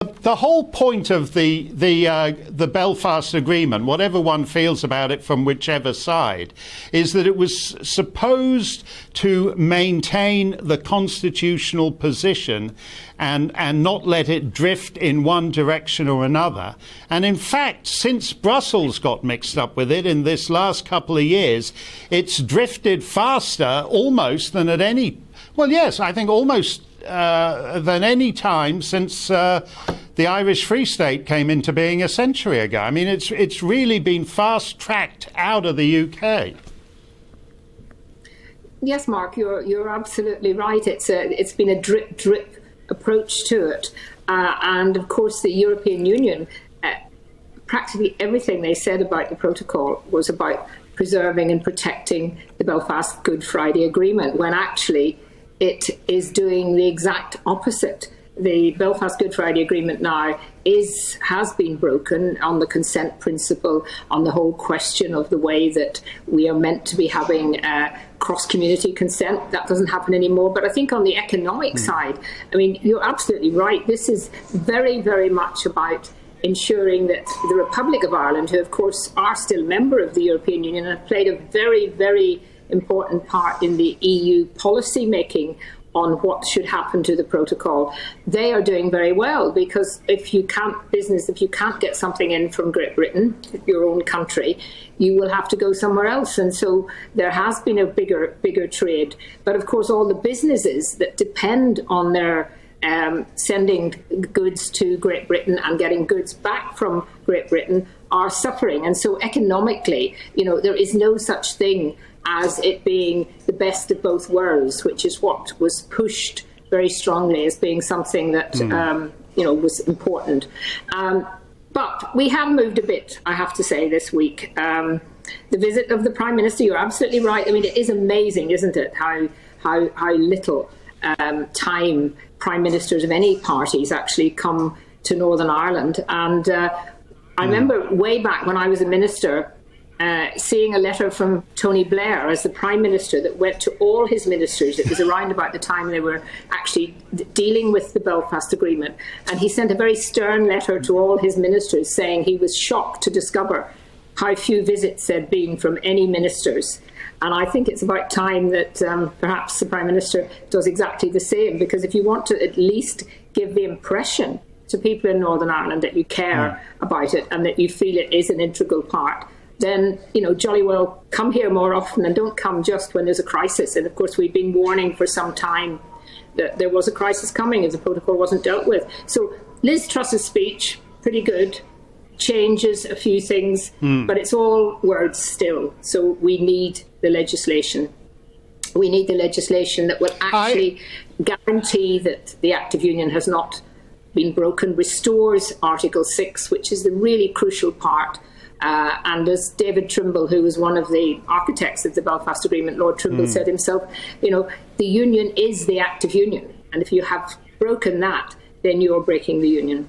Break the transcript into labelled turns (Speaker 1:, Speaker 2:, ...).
Speaker 1: The whole point of the Belfast Agreement, whatever one feels about it from whichever side, is that it was supposed to maintain the constitutional position and not let it drift in one direction or another. And in fact, since Brussels got mixed up with it in this last couple of years, it's drifted faster almost than at any, well, yes, I think almost than any time since the Irish Free State came into being a century ago. I mean, it's really been fast-tracked out of the UK.
Speaker 2: Yes, Mark, you're absolutely right. It's been a drip approach to it, and of course the European Union, practically everything they said about the protocol was about preserving and protecting the Belfast Good Friday Agreement, when actually it is doing the exact opposite. The Belfast Good Friday Agreement now has been broken on the consent principle, on the whole question of the way that we are meant to be having cross-community consent. That doesn't happen anymore. But I think on the economic side, I mean, you're absolutely right. This is very, very much about ensuring that the Republic of Ireland, who of course are still a member of the European Union and have played a very, very important part in the EU policy making on what should happen to the protocol, they are doing very well, because if you can't get something in from Great Britain, your own country, you will have to go somewhere else. And so there has been a bigger trade. But of course, all the businesses that depend on their sending goods to Great Britain and getting goods back from Great Britain are suffering. And so economically, there is no such thing as it being the best of both worlds, which is what was pushed very strongly as being something that was important. But we have moved a bit, I have to say, this week. The visit of the Prime Minister, you're absolutely right. I mean, it is amazing, isn't it, how little time Prime Ministers of any parties actually come to Northern Ireland. And I remember way back when I was a minister, seeing a letter from Tony Blair as the Prime Minister that went to all his ministers. It was around about the time they were actually dealing with the Belfast Agreement. And he sent a very stern letter to all his ministers saying he was shocked to discover how few visits there had been from any ministers. And I think it's about time that perhaps the Prime Minister does exactly the same, because if you want to at least give the impression to people in Northern Ireland that you care about it and that you feel it is an integral part, then, jolly well come here more often, and don't come just when there's a crisis. And of course, we've been warning for some time that there was a crisis coming if the protocol wasn't dealt with. So Liz Truss's speech, pretty good, changes a few things, but it's all words still. So we need the legislation. We need the legislation that will actually guarantee that the Act of Union has not been broken, restores Article 6, which is the really crucial part. And as David Trimble, who was one of the architects of the Belfast Agreement, Lord Trimble said himself, the Union is the Act of Union. And if you have broken that, then you're breaking the Union.